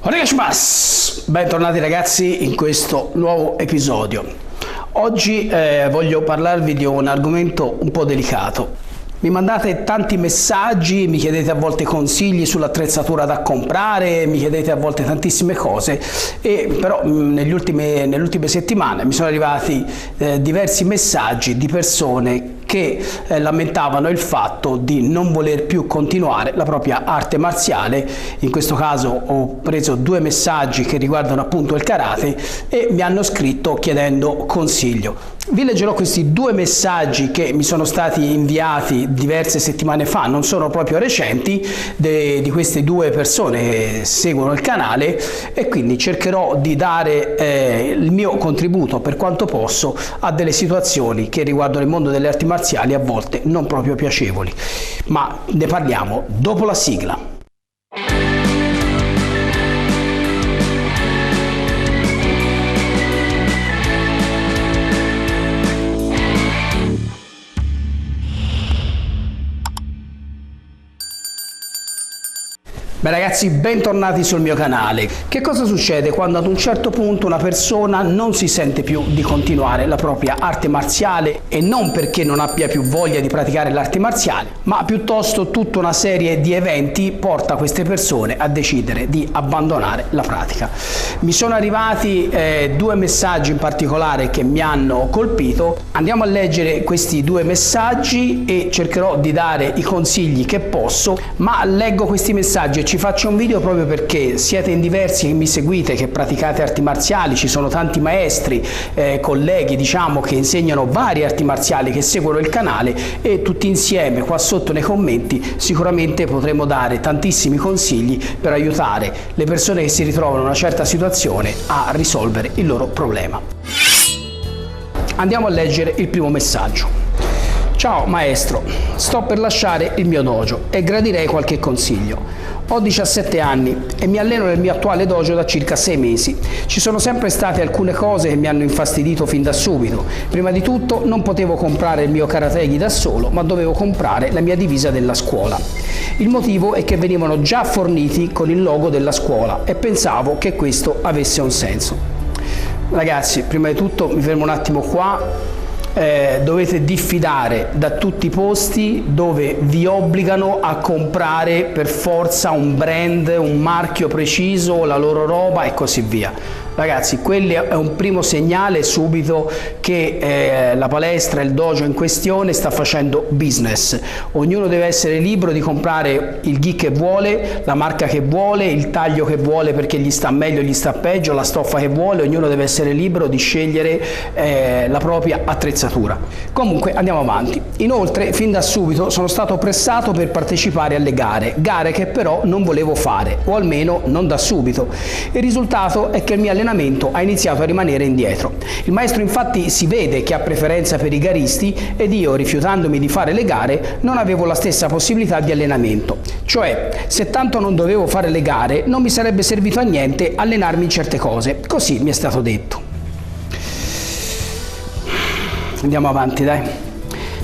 Onegashimasu! Bentornati ragazzi in questo nuovo episodio. Oggi voglio parlarvi di un argomento un po' delicato. Mi mandate tanti messaggi, mi chiedete a volte consigli sull'attrezzatura da comprare, mi chiedete a volte tantissime cose, però nelle ultime settimane mi sono arrivati diversi messaggi di persone che lamentavano il fatto di non voler più continuare la propria arte marziale. In questo caso ho preso 2 messaggi che riguardano appunto il karate e mi hanno scritto chiedendo consiglio. Vi leggerò questi 2 messaggi che mi sono stati inviati diverse settimane fa, non sono proprio recenti, di queste 2 persone che seguono il canale, e quindi cercherò di dare il mio contributo per quanto posso a delle situazioni che riguardano il mondo delle arti marziali a volte non proprio piacevoli, ma ne parliamo dopo la sigla. Beh ragazzi, bentornati sul mio canale. Che cosa succede quando ad un certo punto una persona non si sente più di continuare la propria arte marziale, e non perché non abbia più voglia di praticare l'arte marziale, ma piuttosto tutta una serie di eventi porta queste persone a decidere di abbandonare la pratica. Mi sono arrivati 2 messaggi in particolare che mi hanno colpito. Andiamo a leggere questi 2 messaggi e cercherò di dare i consigli che posso, ma leggo questi messaggi e ci faccio un video proprio perché siete in diversi che mi seguite, che praticate arti marziali, ci sono tanti maestri, colleghi diciamo, che insegnano varie arti marziali, che seguono il canale, e tutti insieme qua sotto nei commenti sicuramente potremo dare tantissimi consigli per aiutare le persone che si ritrovano in una certa situazione a risolvere il loro problema. Andiamo a leggere il primo messaggio. Ciao maestro, sto per lasciare il mio dojo e gradirei qualche consiglio. Ho 17 anni e mi alleno nel mio attuale dojo da circa 6 mesi. Ci sono sempre state alcune cose che mi hanno infastidito fin da subito. Prima di tutto non potevo comprare il mio karategi da solo, ma dovevo comprare la mia divisa della scuola. Il motivo è che venivano già forniti con il logo della scuola e pensavo che questo avesse un senso. Ragazzi, prima di tutto mi fermo un attimo qua. Dovete diffidare da tutti i posti dove vi obbligano a comprare per forza un brand, un marchio preciso, la loro roba e così via. Ragazzi, quello è un primo segnale subito che la palestra, il dojo in questione sta facendo business. Ognuno deve essere libero di comprare il gi che vuole, la marca che vuole, il taglio che vuole perché gli sta meglio, gli sta peggio, la stoffa che vuole. Ognuno deve essere libero di scegliere la propria attrezzatura. Comunque andiamo avanti. Inoltre fin da subito sono stato pressato per partecipare alle gare che però non volevo fare, o almeno non da subito. Il risultato è che il mio allenamento ha iniziato a rimanere indietro. Il maestro infatti si vede che ha preferenza per i garisti ed io, rifiutandomi di fare le gare, non avevo la stessa possibilità di allenamento. Cioè, se tanto non dovevo fare le gare, non mi sarebbe servito a niente allenarmi in certe cose. Così mi è stato detto. Andiamo avanti, dai.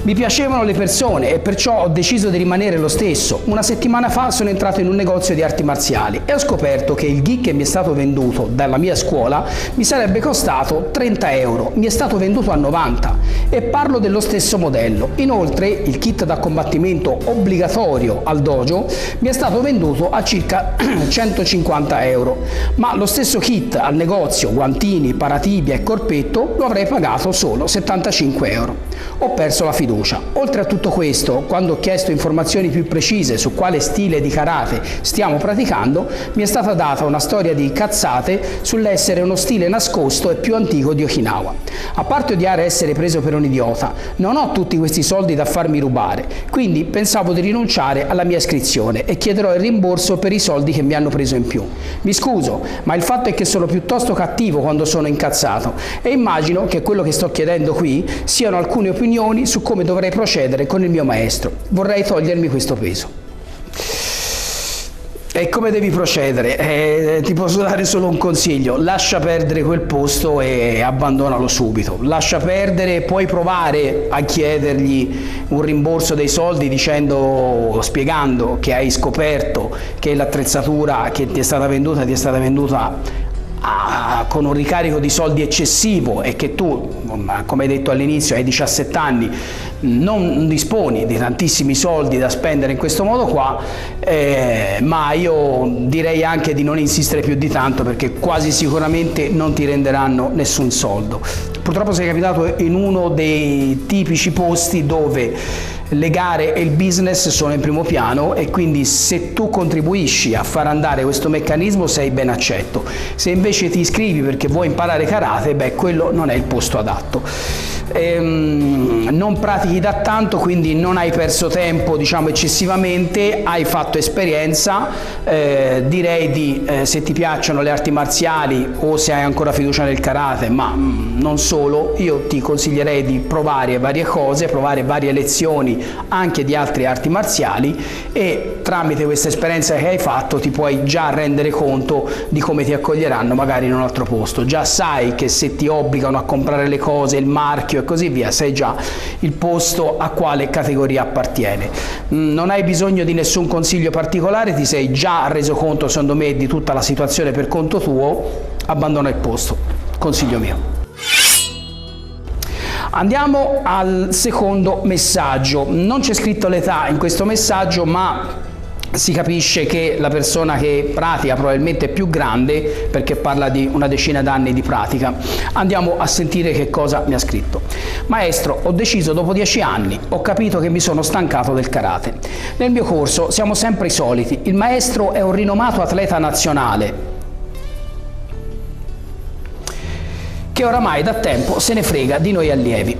Mi piacevano le persone e perciò ho deciso di rimanere lo stesso. Una settimana fa sono entrato in un negozio di arti marziali e ho scoperto che il gi che mi è stato venduto dalla mia scuola mi sarebbe costato 30 euro, mi è stato venduto a 90, e parlo dello stesso modello. Inoltre il kit da combattimento obbligatorio al dojo mi è stato venduto a circa 150 euro, ma lo stesso kit al negozio, guantini, paratibia e corpetto, lo avrei pagato solo 75 euro. Ho perso la fiducia. Oltre a tutto questo, quando ho chiesto informazioni più precise su quale stile di karate stiamo praticando, mi è stata data una storia di cazzate sull'essere uno stile nascosto e più antico di Okinawa. A parte odiare essere preso per un idiota, non ho tutti questi soldi da farmi rubare, quindi pensavo di rinunciare alla mia iscrizione e chiederò il rimborso per i soldi che mi hanno preso in più. Mi scuso, ma il fatto è che sono piuttosto cattivo quando sono incazzato e immagino che quello che sto chiedendo qui siano alcune opinioni su come dovrei procedere con il mio maestro. Vorrei togliermi questo peso. E come devi procedere? Ti posso dare solo un consiglio: lascia perdere quel posto e abbandonalo subito. Lascia perdere, puoi provare a chiedergli un rimborso dei soldi spiegando che hai scoperto che l'attrezzatura che ti è stata venduta con un ricarico di soldi eccessivo e che tu, come hai detto all'inizio, hai 17 anni, non disponi di tantissimi soldi da spendere in questo modo qua, ma io direi anche di non insistere più di tanto, perché quasi sicuramente non ti renderanno nessun soldo. Purtroppo sei capitato in uno dei tipici posti dove le gare e il business sono in primo piano, e quindi se tu contribuisci a far andare questo meccanismo sei ben accetto. Se invece ti iscrivi perché vuoi imparare karate, beh, quello non è il posto adatto. Non pratichi da tanto, quindi non hai perso tempo, diciamo, eccessivamente, hai fatto esperienza. Direi di, se ti piacciono le arti marziali o se hai ancora fiducia nel karate, ma non solo, io ti consiglierei di provare varie cose, provare varie lezioni anche di altre arti marziali, e tramite questa esperienza che hai fatto ti puoi già rendere conto di come ti accoglieranno magari in un altro posto. Già sai che se ti obbligano a comprare le cose, il marchio e così via, sai già il posto a quale categoria appartiene. Non hai bisogno di nessun consiglio particolare, ti sei già reso conto secondo me di tutta la situazione per conto tuo. Abbandona il posto, consiglio mio. Andiamo al secondo messaggio. Non c'è scritto l'età in questo messaggio, ma si capisce che la persona che pratica probabilmente è più grande, perché parla di una decina d'anni di pratica. Andiamo a sentire che cosa mi ha scritto. Maestro, ho deciso dopo 10 anni, ho capito che mi sono stancato del karate. Nel mio corso siamo sempre i soliti. Il maestro è un rinomato atleta nazionale che oramai da tempo se ne frega di noi allievi.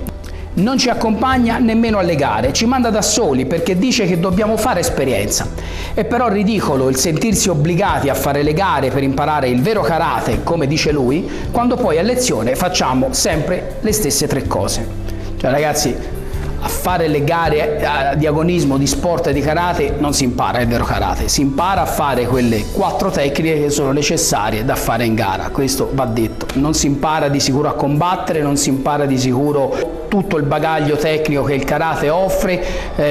Non ci accompagna nemmeno alle gare, ci manda da soli perché dice che dobbiamo fare esperienza. È però ridicolo il sentirsi obbligati a fare le gare per imparare il vero karate, come dice lui, quando poi a lezione facciamo sempre le stesse 3 cose. Cioè, ragazzi, a fare le gare di agonismo, di sport e di karate non si impara il vero karate, si impara a fare quelle 4 tecniche che sono necessarie da fare in gara, questo va detto. Non si impara di sicuro a combattere, non si impara di sicuro tutto il bagaglio tecnico che il karate offre,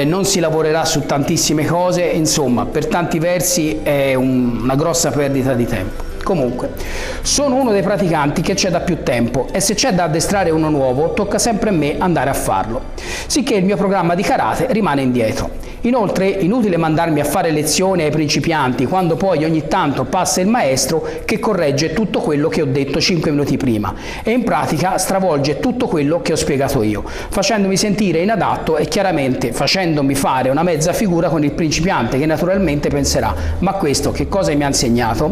non si lavorerà su tantissime cose, insomma, per tanti versi è una grossa perdita di tempo. Comunque, sono uno dei praticanti che c'è da più tempo e se c'è da addestrare uno nuovo, tocca sempre a me andare a farlo, sicché il mio programma di karate rimane indietro. Inoltre, inutile mandarmi a fare lezioni ai principianti quando poi ogni tanto passa il maestro che corregge tutto quello che ho detto 5 minuti prima e in pratica stravolge tutto quello che ho spiegato io, facendomi sentire inadatto e chiaramente facendomi fare una mezza figura con il principiante, che naturalmente penserà: ma questo che cosa mi ha insegnato?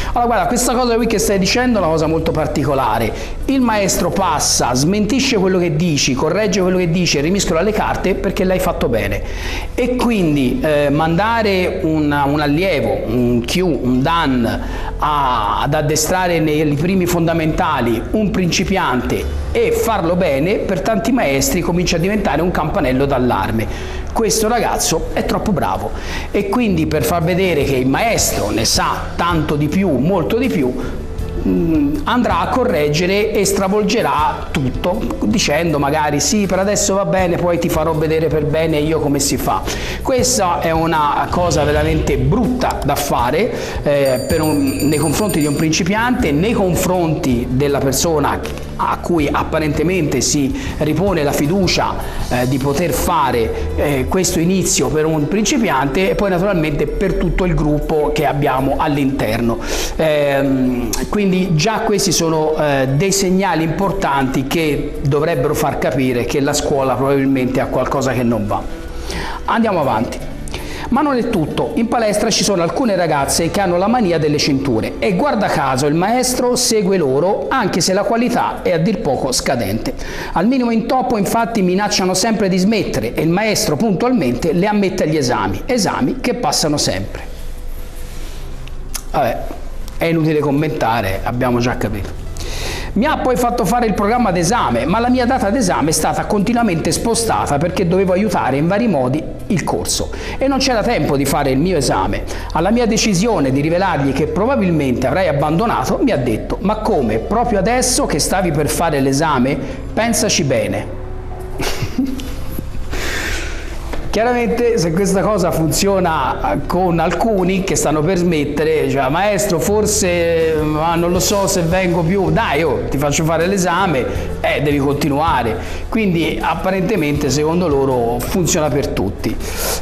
Allora, guarda, questa cosa qui che stai dicendo è una cosa molto particolare. Il maestro passa, smentisce quello che dici, corregge quello che dici e rimiscola le carte perché l'hai fatto bene. E quindi mandare un allievo, un Q, un Dan ad addestrare nei primi fondamentali un principiante e farlo bene, per tanti maestri comincia a diventare un campanello d'allarme. Questo ragazzo è troppo bravo, e quindi per far vedere che il maestro ne sa tanto di più, molto di più, andrà a correggere e stravolgerà tutto dicendo magari: sì, per adesso va bene, poi ti farò vedere per bene io come si fa. Questa è una cosa veramente brutta da fare nei confronti di un principiante, nei confronti della persona a cui apparentemente si ripone la fiducia di poter fare questo inizio per un principiante, e poi naturalmente per tutto il gruppo che abbiamo all'interno. Quindi già questi sono dei segnali importanti che dovrebbero far capire che la scuola probabilmente ha qualcosa che non va. Andiamo avanti. Ma non è tutto, in palestra ci sono alcune ragazze che hanno la mania delle cinture e guarda caso il maestro segue loro anche se la qualità è a dir poco scadente. Al minimo intoppo infatti minacciano sempre di smettere e il maestro puntualmente le ammette agli esami che passano sempre. Vabbè, è inutile commentare, abbiamo già capito. Mi ha poi fatto fare il programma d'esame, ma la mia data d'esame è stata continuamente spostata perché dovevo aiutare in vari modi il corso e non c'era tempo di fare il mio esame. Alla mia decisione di rivelargli che probabilmente avrei abbandonato, mi ha detto: ma come, proprio adesso che stavi per fare l'esame? Pensaci bene. Chiaramente se questa cosa funziona con alcuni che stanno per smettere, cioè maestro forse non lo so se vengo più, dai ti faccio fare l'esame, devi continuare. Quindi apparentemente secondo loro funziona per tutti.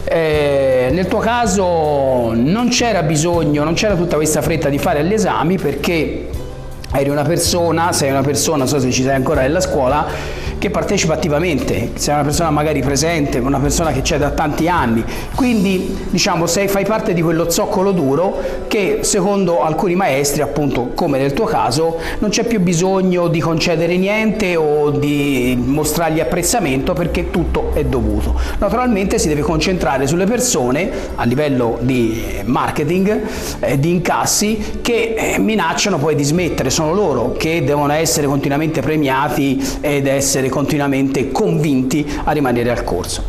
Nel tuo caso non c'era bisogno, non c'era tutta questa fretta di fare gli esami perché sei una persona, non so se ci sei ancora nella scuola, che partecipa attivamente, sei una persona magari presente, una persona che c'è da tanti anni, quindi diciamo fai parte di quello zoccolo duro che secondo alcuni maestri, appunto come nel tuo caso, non c'è più bisogno di concedere niente o di mostrargli apprezzamento perché tutto è dovuto. Naturalmente si deve concentrare sulle persone a livello di marketing, di incassi, che minacciano poi di smettere. Sono loro che devono essere continuamente premiati ed essere continuamente convinti a rimanere al corso.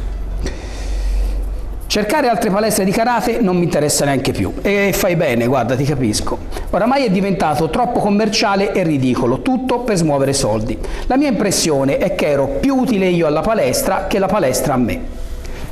Cercare altre palestre di karate non mi interessa neanche più e fai bene, guarda, ti capisco. Oramai è diventato troppo commerciale e ridicolo, tutto per smuovere soldi. La mia impressione è che ero più utile io alla palestra che la palestra a me.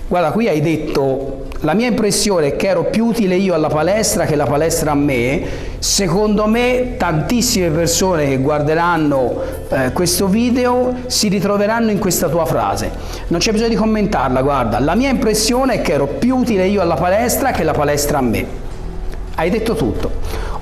Guarda, qui hai detto: la mia impressione è che ero più utile io alla palestra che la palestra a me. Secondo me tantissime persone che guarderanno questo video si ritroveranno in questa tua frase. Non c'è bisogno di commentarla, guarda, la mia impressione è che ero più utile io alla palestra che la palestra a me. Hai detto tutto.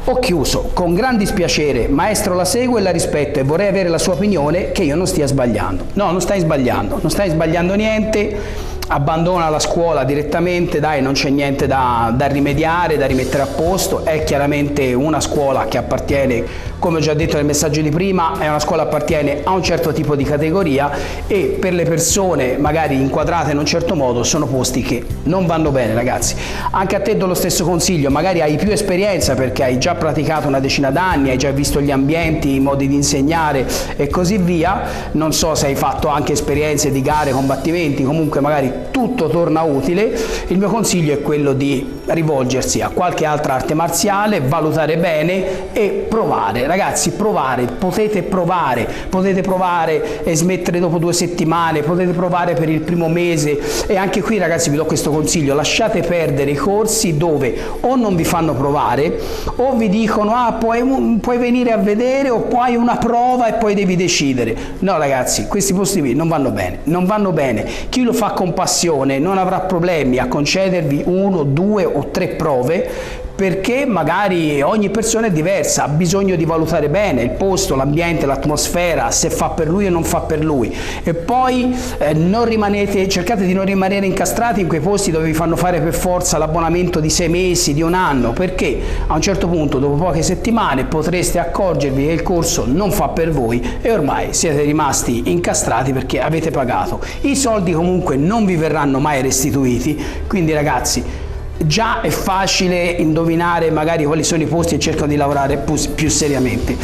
Ho chiuso, con gran dispiacere, maestro la seguo e la rispetto e vorrei avere la sua opinione che io non stia sbagliando. No, non stai sbagliando niente. Abbandona la scuola direttamente, dai, non c'è niente da rimediare, da rimettere a posto. È chiaramente una scuola che appartiene, come ho già detto nel messaggio di prima, è una scuola che appartiene a un certo tipo di categoria e per le persone magari inquadrate in un certo modo sono posti che non vanno bene, ragazzi. Anche a te do lo stesso consiglio, magari hai più esperienza perché hai già praticato una decina d'anni, hai già visto gli ambienti, i modi di insegnare e così via. Non so se hai fatto anche esperienze di gare, combattimenti, comunque magari tutto torna utile. Il mio consiglio è quello di rivolgersi a qualche altra arte marziale, valutare bene e provare. Ragazzi, potete provare e smettere dopo 2 settimane, potete provare per il primo mese e anche qui, ragazzi, vi do questo consiglio: lasciate perdere i corsi dove o non vi fanno provare o vi dicono puoi venire a vedere o poi una prova e poi devi decidere. No, ragazzi, questi posti qui non vanno bene. Chi lo fa con passione non avrà problemi a concedervi 1, 2 o 3 prove, perché magari ogni persona è diversa, ha bisogno di valutare bene il posto, l'ambiente, l'atmosfera, se fa per lui o non fa per lui. E poi cercate di non rimanere incastrati in quei posti dove vi fanno fare per forza l'abbonamento di 6 mesi, di 1 anno, perché a un certo punto, dopo poche settimane, potreste accorgervi che il corso non fa per voi e ormai siete rimasti incastrati perché avete pagato. I soldi comunque non vi verranno mai restituiti, quindi ragazzi, già è facile indovinare magari quali sono i posti e cercano di lavorare più seriamente.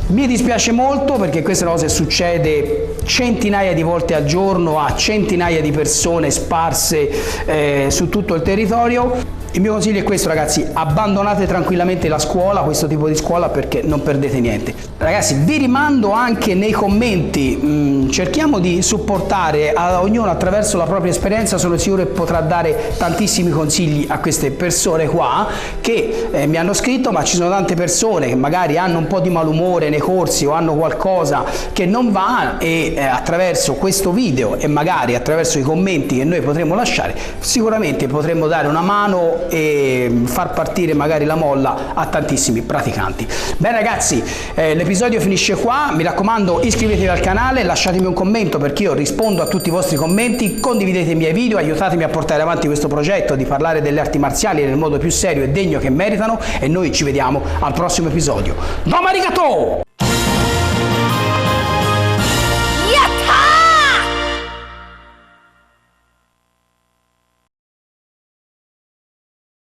Mi dispiace molto perché questa cosa succede centinaia di volte al giorno a centinaia di persone sparse su tutto il territorio. Il mio consiglio è questo, ragazzi: abbandonate tranquillamente la scuola, questo tipo di scuola, perché non perdete niente. Ragazzi, vi rimando anche nei commenti, cerchiamo di supportare a ognuno attraverso la propria esperienza. Sono sicuro che potrà dare tantissimi consigli a queste persone qua che mi hanno scritto, ma ci sono tante persone che magari hanno un po' di malumore nei corsi o hanno qualcosa che non va e attraverso questo video e magari attraverso i commenti che noi potremo lasciare sicuramente potremo dare una mano e far partire magari la molla a tantissimi praticanti. Bene ragazzi, l'episodio finisce qua, mi raccomando iscrivetevi al canale, lasciatemi un commento perché io rispondo a tutti i vostri commenti, condividete i miei video, aiutatemi a portare avanti questo progetto di parlare delle arti marziali nel modo più serio e degno che meritano e noi ci vediamo al prossimo episodio. Domo arigato!